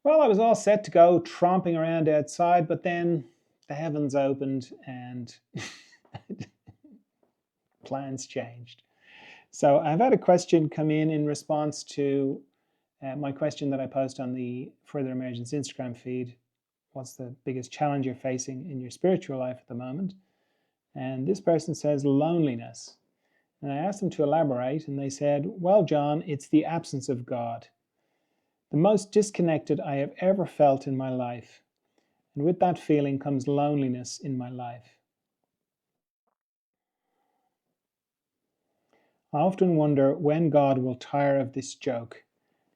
Well, I was all set to go tromping around outside, but then the heavens opened and plans changed. So I've had a question come in response to my question that I post on the Further Emergence Instagram feed. What's the biggest challenge you're facing in your spiritual life at the moment? And this person says loneliness. And I asked them to elaborate, and they said, well, John, it's the absence of God. The most disconnected I have ever felt in my life. And with that feeling comes loneliness in my life. I often wonder when God will tire of this joke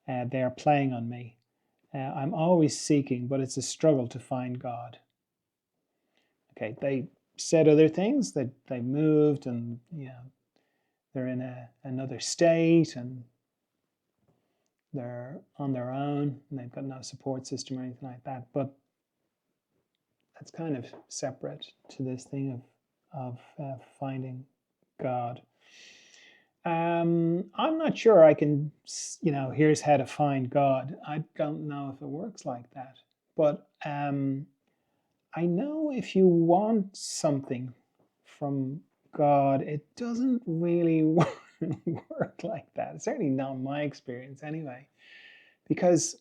they are playing on me. I'm always seeking, but it's a struggle to find God. Okay, they said other things, that they moved and they're in another state and they're on their own and they've got no support system or anything like that. But that's kind of separate to this thing of finding God. I'm not sure I can, here's how to find God. I don't know if it works like that. But I know if you want something from God, it doesn't really work like that. It's certainly not my experience anyway. Because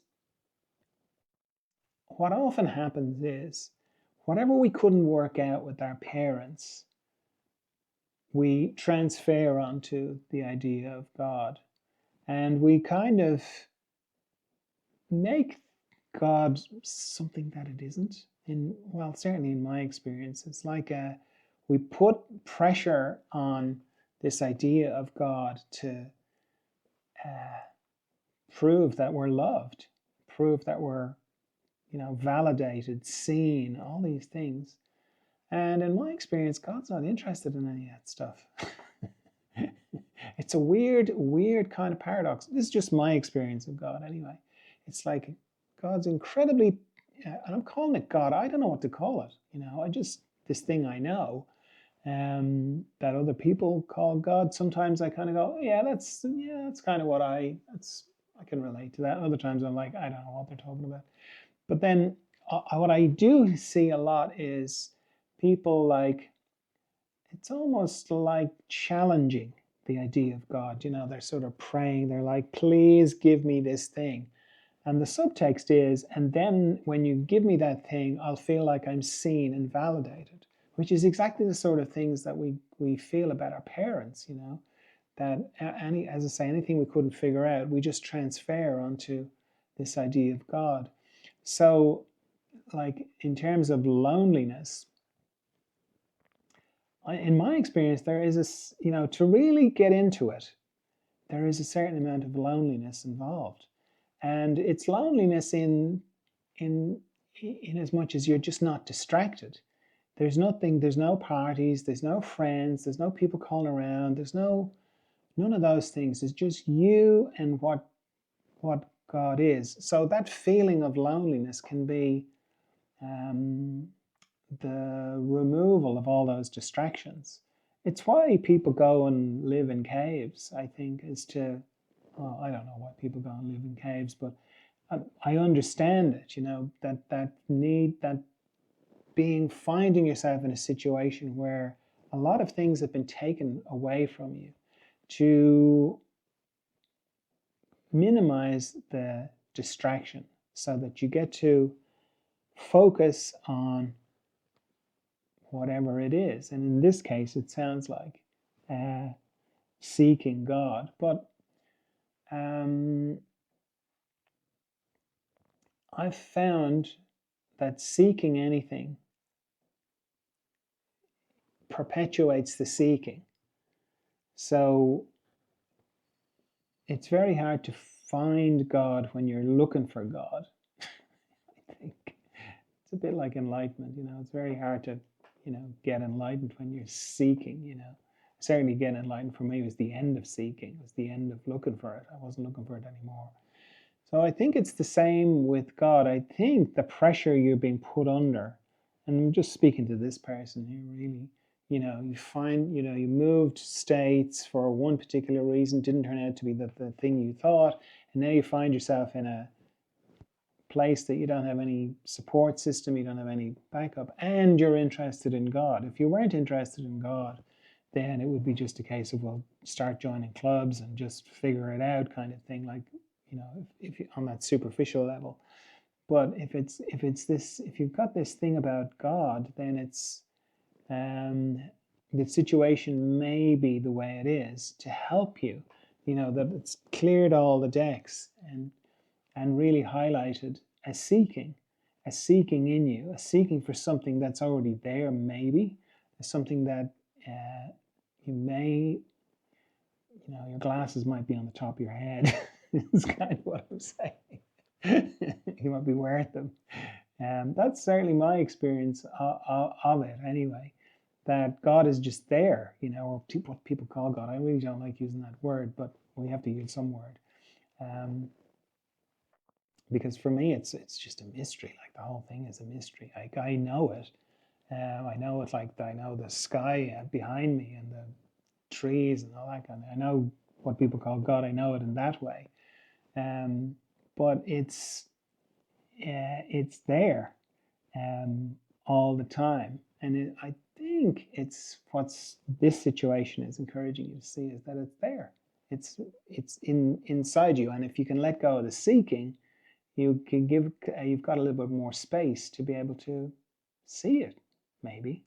what often happens is whatever we couldn't work out with our parents, we transfer onto the idea of God. And we kind of make God something that it isn't. Well, certainly in my experience, it's like we put pressure on this idea of God to uh, prove that we're loved, prove that we're, validated, seen, all these things. And in my experience, God's not interested in any of that stuff. It's a weird, weird kind of paradox. This is just my experience of God anyway. It's like God's incredibly, and I'm calling it God. I don't know what to call it. I just, this thing I know that other people call God. Sometimes I kind of go, that's kind of I can relate to that. Other times I'm like, I don't know what they're talking about. But then what I do see a lot is people like, it's almost like challenging the idea of God. They're sort of praying, they're like, please give me this thing. And the subtext is, and then when you give me that thing, I'll feel like I'm seen and validated, which is exactly the sort of things that we feel about our parents, that as I say, anything we couldn't figure out, we just transfer onto this idea of God. So, like in terms of loneliness, in my experience, there is to really get into it, there is a certain amount of loneliness involved. And it's loneliness in in as much as you're just not distracted. There's nothing, there's no parties, there's no friends, there's no people calling around, there's none of those things. It's just you and what God is. So that feeling of loneliness can be um, the removal of all those distractions. It's why people go and live in caves, I think, is to, well, I don't know why people go and live in caves, but I understand it, that need, that finding yourself in a situation where a lot of things have been taken away from you to minimize the distraction so that you get to focus on whatever it is. And in this case, it sounds like seeking God. But um, I've found that seeking anything perpetuates the seeking. So it's very hard to find God when you're looking for God. I think it's a bit like enlightenment. It's very hard to, get enlightened when you're seeking. Certainly getting enlightened for me was the end of seeking. It was the end of looking for it. I wasn't looking for it anymore. So I think it's the same with God. I think the pressure you're being put under, and I'm just speaking to this person here really, you find, you moved states for one particular reason, didn't turn out to be the thing you thought, and now you find yourself in a place that you don't have any support system, you don't have any backup, and you're interested in God. If you weren't interested in God, then it would be just a case of, well, start joining clubs and just figure it out kind of thing, like, if you, on that superficial level. But if you've got this thing about God, then it's the situation may be the way it is to help you, that it's cleared all the decks and really highlighted a seeking in you, a seeking for something that's already there, maybe something that you may, your glasses might be on the top of your head. Is kind of what I'm saying. You might be wearing them. That's certainly my experience of it anyway, that God is just there, or what people call God. I really don't like using that word, but we have to use some word. Because for me, it's just a mystery. Like, the whole thing is a mystery. Like, I know it. I know it like I know the sky behind me and the trees and all that kind of. I know what people call God. I know it in that way. But it's there all the time, and I think it's what's this situation is encouraging you to see is that it's there. It's inside you, and if you can let go of the seeking, you've got a little bit more space to be able to see it, maybe.